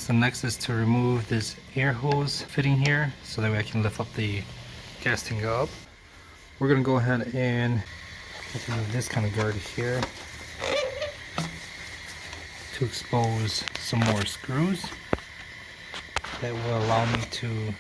So next is to remove this air hose fitting here, so that way I can lift up the gas tank up. We're gonna go ahead and remove this kind of guard here to expose some more screws that will allow me to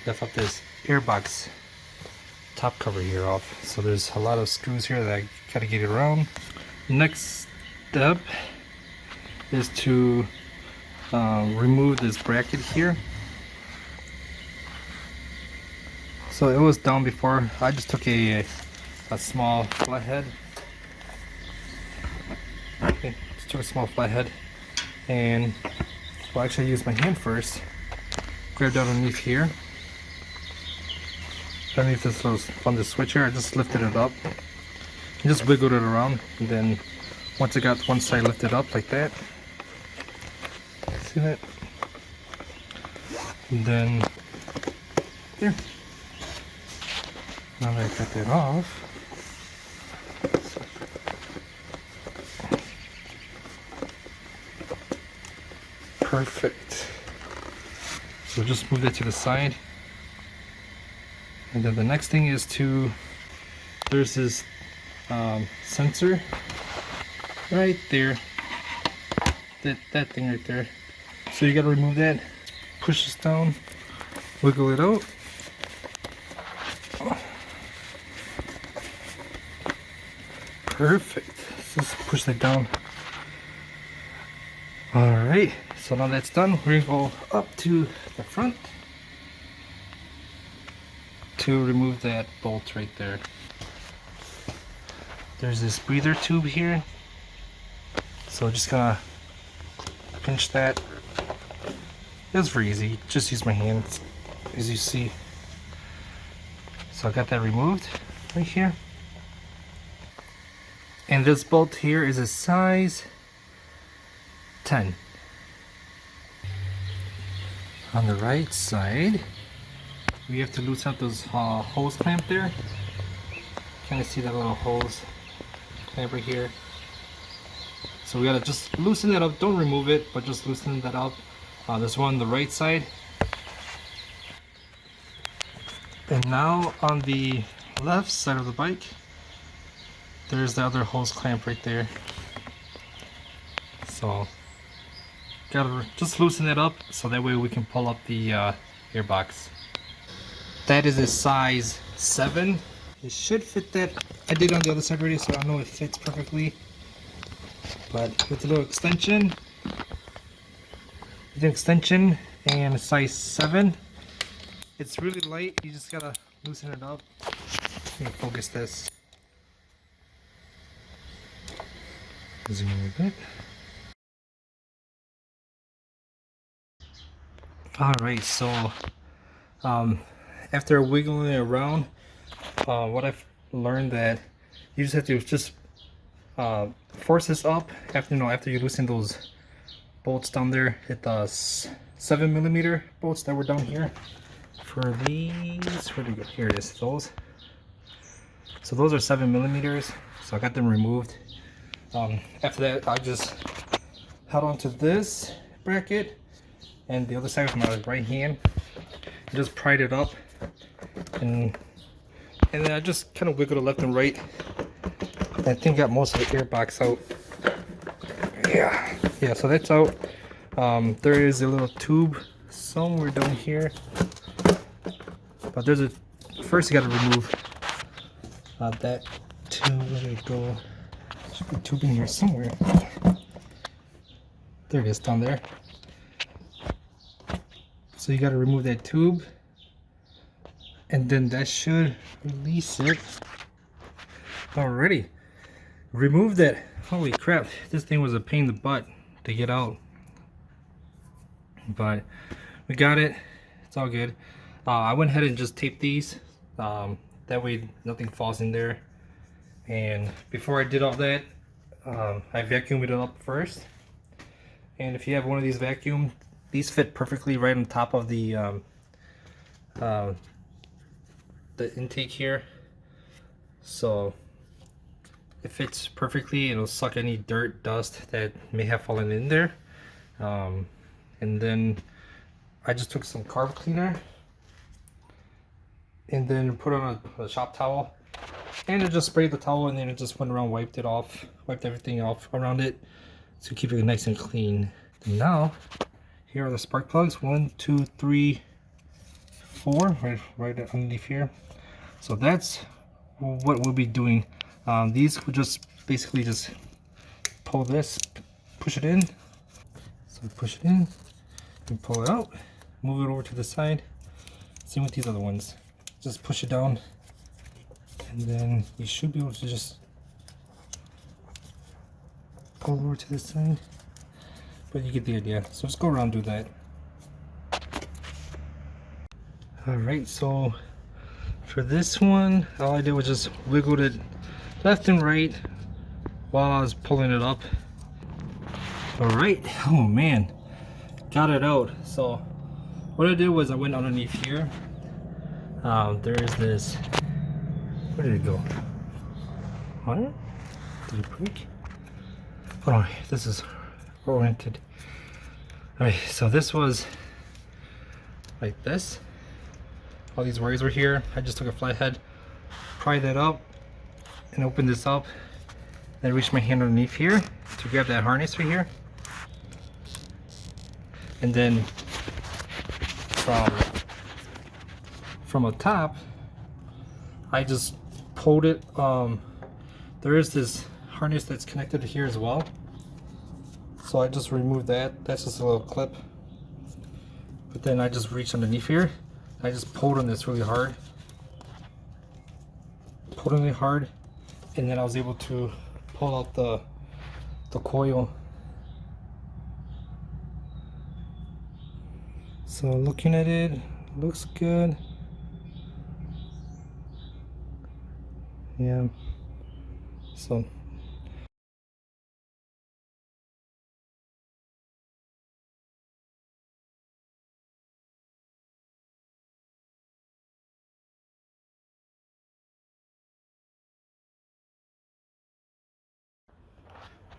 lift up this airbox top cover here off. So there's a lot of screws here that I gotta get it around. Next step is to remove this bracket here. So it was down before. I just took a small flathead. Okay, just took a small flathead, and well, actually I used my hand first. Grabbed underneath here, underneath this little on the switch here. I just lifted it up and just wiggled it around, and then once I got one side lifted up like that, see that? And then there. Now that I got that off, perfect. So just move that to the side, and then the next thing is to, there's this sensor right there, that thing right there. So you got to remove that, push this down, wiggle it out. Perfect. Let's push that down. Alright, so now that's done, we're going to go up to the front to remove that bolt right there. There's this breather tube here, so just gonna pinch that. It's very easy, just use my hands as you see. So I got that removed right here. And this bolt here is a size 10. On the right side, we have to loosen up those hose clamp there. Kind of see that little hose clamp right here. So we gotta just loosen that up. Don't remove it, but just loosen that up. There's one on the right side. And now on the left side of the bike, there's the other hose clamp right there. So gotta just loosen that up so that way we can pull up the gearbox. That is a size 7. It should fit that. I did on the other side already, so I know it fits perfectly. But with a little extension, and a size 7, it's really light. You just gotta loosen it up. Let me focus this. Zoom in a bit. Alright, so after wiggling it around, what I've learned that you just have to just force this up after you loosen those bolts down there. It does 7mm bolts that were down here. For these, where do we go? Here it is. Those. So those are 7mm. So I got them removed. After that, I just held onto this bracket and the other side with my right hand, and just pried it up, and then I just kind of wiggled it left and right. I think I got most of the airbox out. Yeah, so that's out. There is a little tube somewhere down here, but there's a, first you got to remove that tube. Where did it go? Should be a tube in here somewhere. There it is, down there. So you got to remove that tube, and then that should release it. Alrighty, remove that. Holy crap, this thing was a pain in the butt to get out, but we got it. It's all good. I went ahead and just taped these, that way nothing falls in there. And before I did all that, I vacuumed it up first. And if you have one of these vacuum, these fit perfectly right on top of the intake here. So it fits perfectly. It'll suck any dirt, dust that may have fallen in there. And then I just took some carb cleaner and then put on a shop towel, and it just sprayed the towel, and then it just went around, wiped everything off around it to keep it nice and clean. And now here are the spark plugs, 1, 2, 3, 4, right underneath here. So that's what we'll be doing. These will just basically just pull this, push it in. So push it in and pull it out, move it over to the side. Same with these other ones. Just push it down, and then you should be able to just pull over to the side. But you get the idea. So let's go around and do that. Alright, so for this one, all I did was just wiggled it left and right while I was pulling it up. Alright, oh man, got it out. So what I did was I went underneath here. There is this, where did it go? What? Did it break? Hold on, this is oriented. Alright, so this was like this. All these wires were here. I just took a flathead, pried that up, and opened this up. Then reached my hand underneath here to grab that harness right here. And then from the top, I just pulled it. There is this harness that's connected here as well. So I just removed that. That's just a little clip. But then I just reached underneath here. I just pulled on this really hard. Pulled on it hard, and then I was able to pull out the coil. So looking at it, looks good. Yeah. So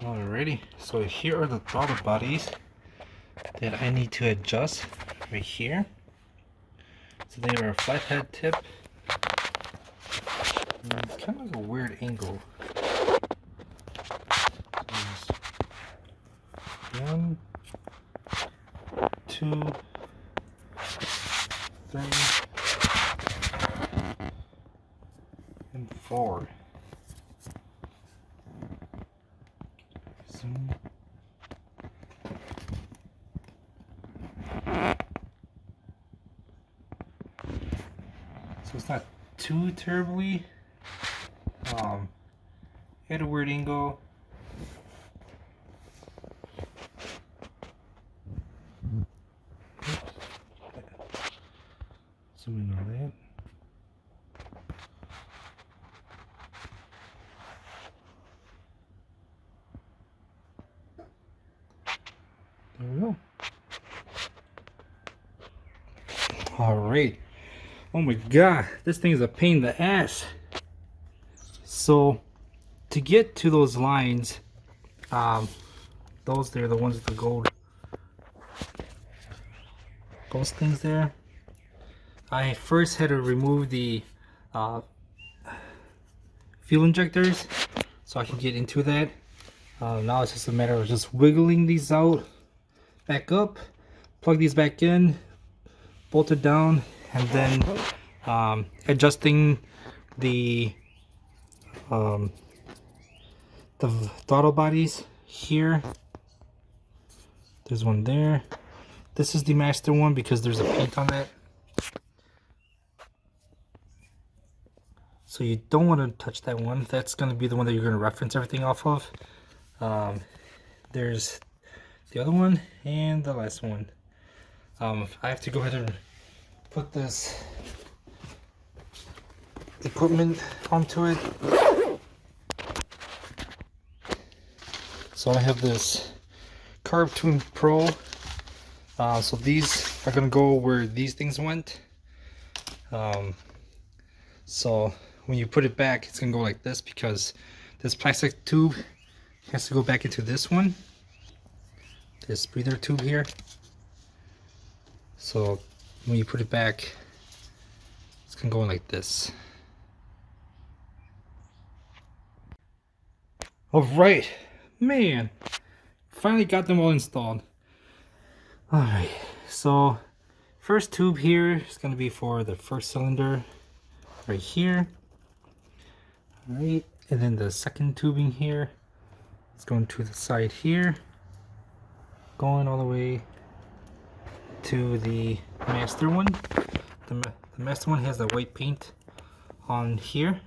alrighty, so here are the throttle bodies that I need to adjust right here. So they are a flathead tip. It's kind of like a weird angle. So 1, 2, 3, and 4. Zoom. So it's not too terribly at a weird angle. Zoom in on that. There we go. Alright. Oh my god, this thing is a pain in the ass. So to get to those lines, those there, the ones with the gold, those things there, I first had to remove the fuel injectors so I can get into that. Now it's just a matter of just wiggling these out, back up, plug these back in, bolt it down, and then adjusting the throttle bodies here. There's one there. This is the master one because there's a paint on that. So you don't want to touch that one. That's going to be the one that you're going to reference everything off of. There's the other one and the last one. I have to go ahead and put this equipment onto it. So I have this Carb Tune Pro. So these are going to go where these things went. So when you put it back, it's going to go like this because this plastic tube has to go back into this one. this breather tube here. So when you put it back, it's gonna go in like this. All right, man, finally got them all installed. All right, so first tube here is gonna be for the first cylinder right here. All right, and then the second tubing here is going to the side here, going all the way to the master one. The master one has the white paint on here,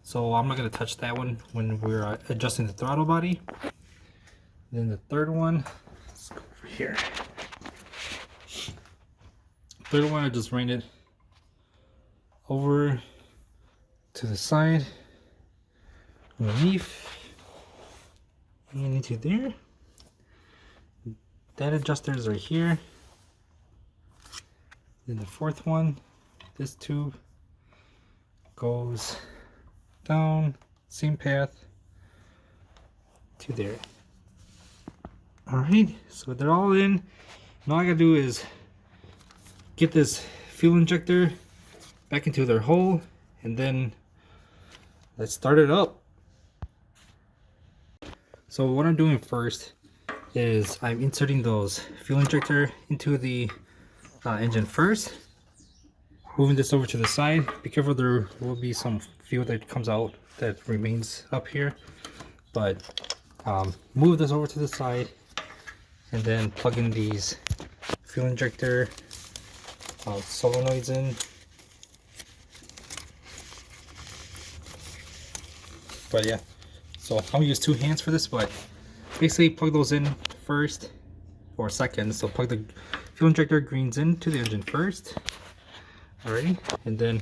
so I'm not going to touch that one when we're adjusting the throttle body. Then the third one, let's go over here. Third one, I just ran it over to the side, underneath, and into there. That adjuster is right here. Then the fourth one, this tube goes down, same path to there. Alright, so they're all in. Now all I gotta do is get this fuel injector back into their hole, and then let's start it up. So what I'm doing first is I'm inserting those fuel injector into the engine first. Moving this over to the side. Be careful, there will be some fuel that comes out that remains up here. But move this over to the side and then plug in these fuel injector solenoids in. But yeah, so I'm gonna use two hands for this, but basically plug those in first or second. So plug the fuel injector greens into the engine first. Alrighty, and then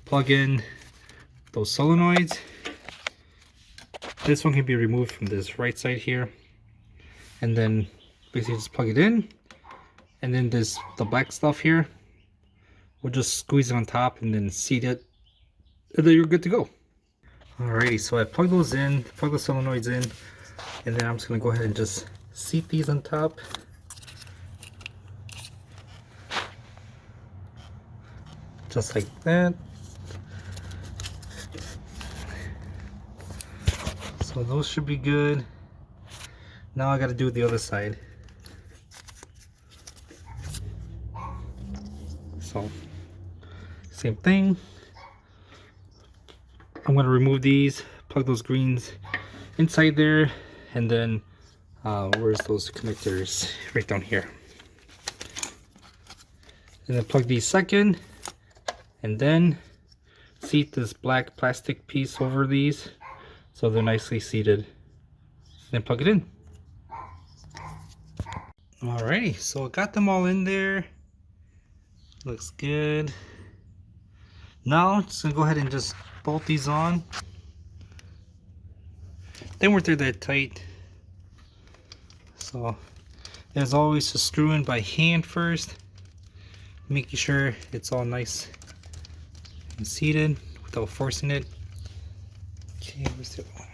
plug in those solenoids. This one can be removed from this right side here, and then basically just plug it in, and then the black stuff here, we'll just squeeze it on top and then seat it, and then you're good to go. Alrighty, so I plug those in, plug the solenoids in, and then I'm just gonna go ahead and just seat these on top. Just like that. So those should be good. Now I gotta do the other side. So same thing. I'm gonna remove these, plug those greens inside there, and then where's those connectors? Right down here. And then plug these second, and then seat this black plastic piece over these so they're nicely seated. Then plug it in. Alrighty, so I got them all in there. Looks good. Now I'm just gonna go ahead and just bolt these on. They weren't that tight, so as always, just screw in by hand first, making sure it's all nice and seated without forcing it. Okay, where's the other one?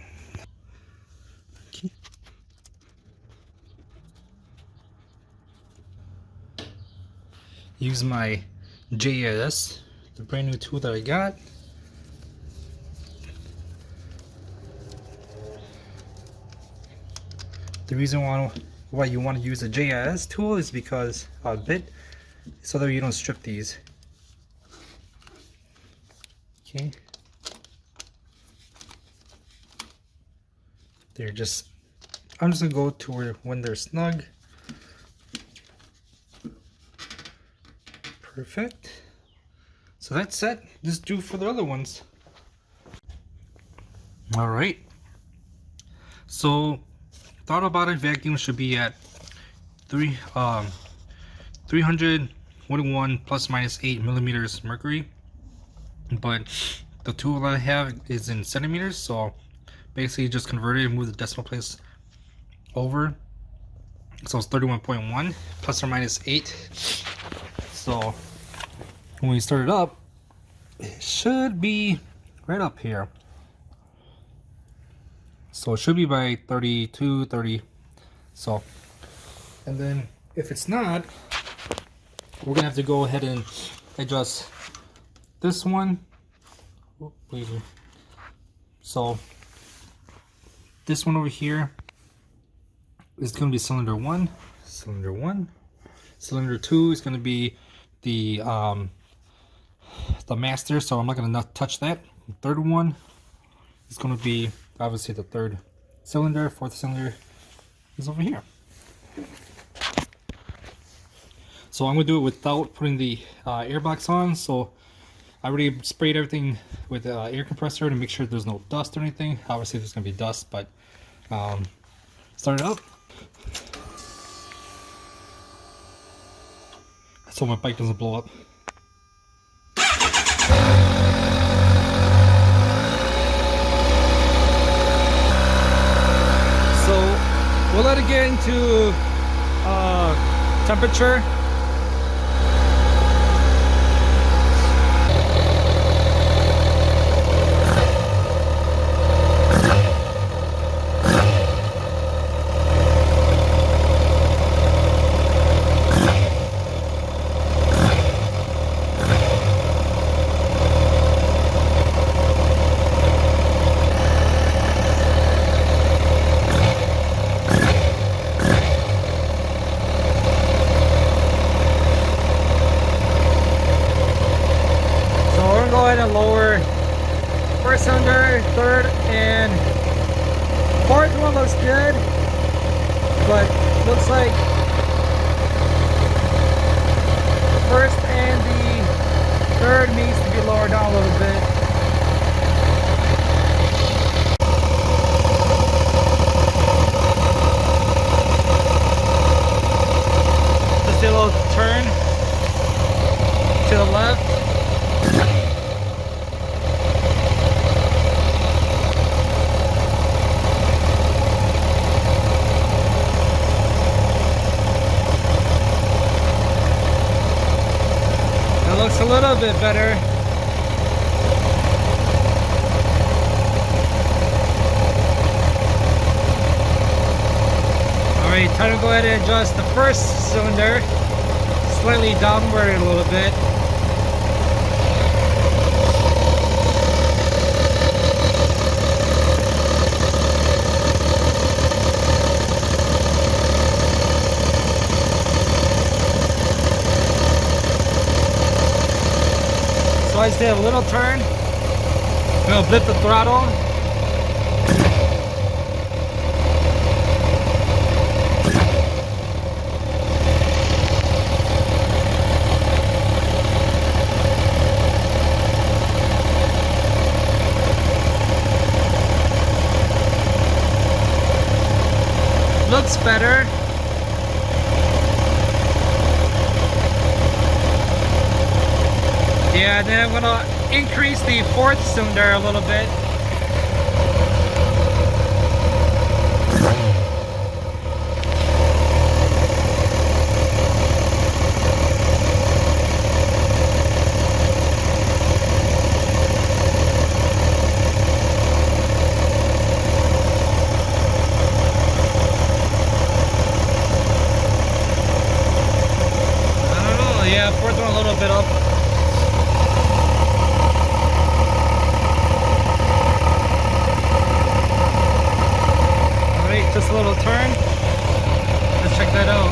Okay. Use my JIS, the brand new tool that I got. The reason why you want to use a JIS tool is because so that you don't strip these. Okay. I'm just gonna go to when they're snug. Perfect. So that's it. Just do for the other ones. All right. So throttle body vacuum should be at 321 plus minus 8 millimeters mercury, but the tool that I have is in centimeters, so basically just convert it and move the decimal place over, so it's 31.1 plus or minus 8. So when we start it up, it should be right up here. So it should be by 32, 30. So And then if it's not, we're gonna have to go ahead and adjust this one. So this one over here is gonna be cylinder 1, cylinder 1. Cylinder 2 is gonna be the master, so I'm not gonna touch that. The third one is gonna be obviously the third cylinder. Fourth cylinder is over here. So I'm gonna do it without putting the air box on. So I already sprayed everything with the air compressor to make sure there's no dust or anything. Obviously there's gonna be dust, but start it up. So my bike doesn't blow up. So we'll let it get into temperature. Lower first cylinder, third, and fourth one looks good, but looks like the first and the third needs to be lowered down a little bit. Just do a little turn to the left. Looks a little bit better. Alright, time to go ahead and adjust the first cylinder slightly downward a little bit. So I just did a little turn. I'm gonna blip the throttle. Looks better. Yeah, and then I'm gonna increase the fourth cylinder a little bit. I don't know, yeah, fourth one a little bit up. Just a little turn. Let's check that out.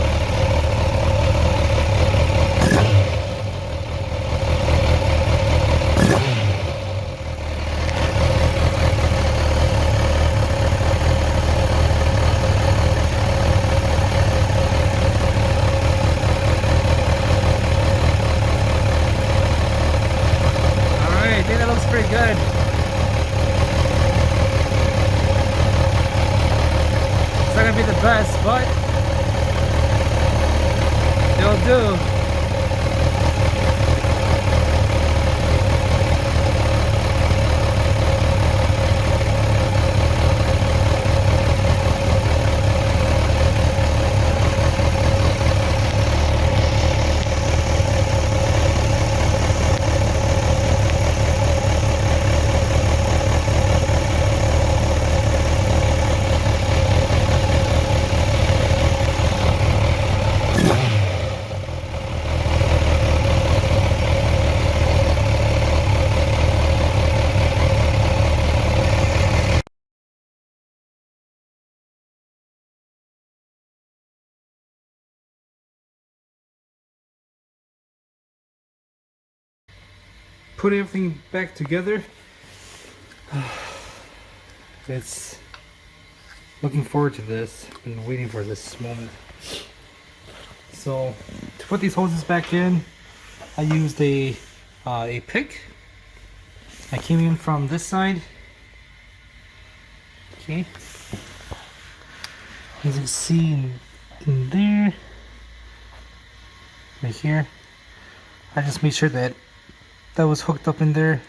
Alright, I think that looks pretty good. It's not gonna be the best, but it'll do. put everything back together. It's looking forward to this. I've been waiting for this moment. So to put these hoses back in, I used a pick. I came in from this side. Okay. As you can see in there, right here, I just made sure that was hooked up in there.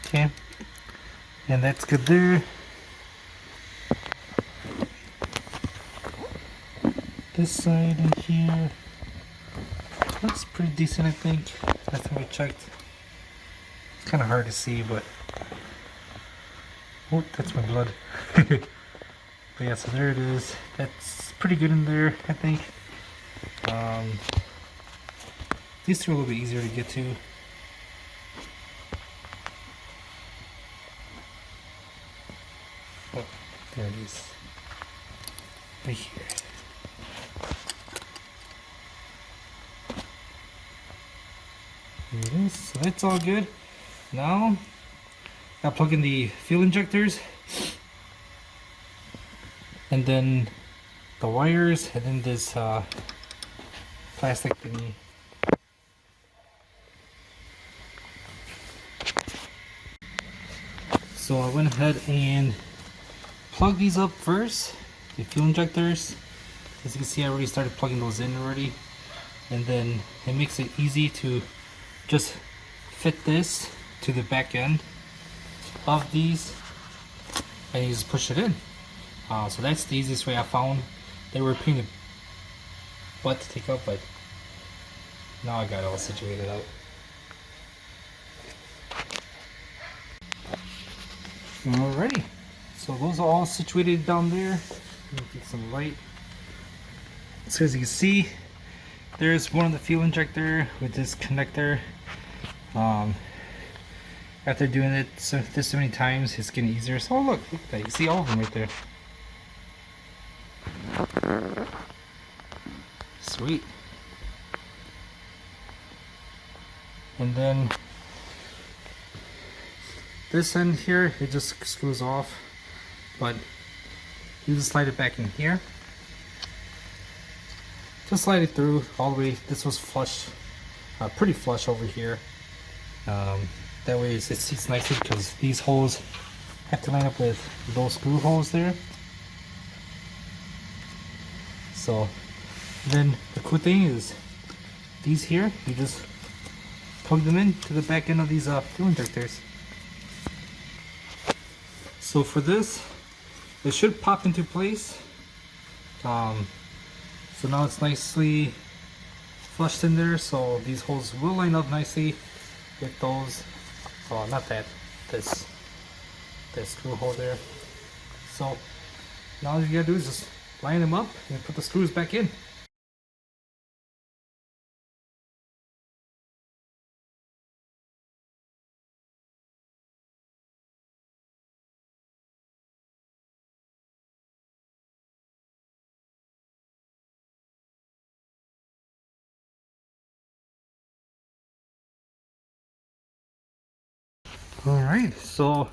Okay, and that's good there. This side in here looks pretty decent, I think. Last time we checked. It's kind of hard to see, but oh, that's my blood. But yeah, so there it is. That's pretty good in there, I think. These two are a little bit easier to get to. Oh, there it is. Right here. There it is. So that's all good. Now, I'll plug in the fuel injectors. And then the wires, and then this plastic thingy. So I went ahead and plugged these up first, the fuel injectors. As you can see, I already started plugging those in already. And then it makes it easy to just fit this to the back end of these, and you just push it in. So that's the easiest way I found. They were a pain in the butt to take up, but now I got it all situated out. Alrighty, so those are all situated down there. Let me get some light. So as you can see, there's one of the fuel injector with this connector. After doing it so many times, it's getting easier. So look at that, you see all of them right there. Sweet. And then this end here, it just screws off, but you just slide it back in here. Just slide it through all the way. This was flush, pretty flush over here. That way it seats nicely, because these holes have to line up with those screw holes there. So then the cool thing is these here, you just plug them in to the back end of these fuel injectors. So for this, it should pop into place. So now it's nicely flushed in there, so these holes will line up nicely with those. Oh, not that, this screw hole there. So now all you gotta do is just line them up and put the screws back in. Alright, so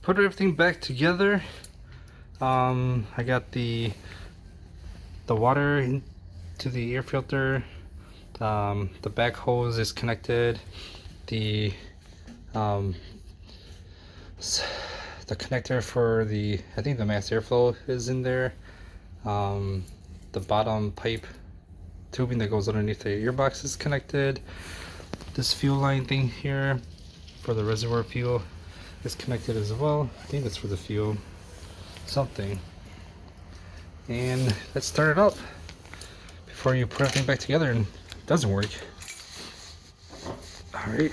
put everything back together. I got the water into the air filter. The back hose is connected. The connector for I think the max airflow is in there. The bottom pipe tubing that goes underneath the earbox is connected. This fuel line thing here for the reservoir fuel is connected as well. I think that's for the fuel something. And let's start it up before you put everything back together and it doesn't work. Alright.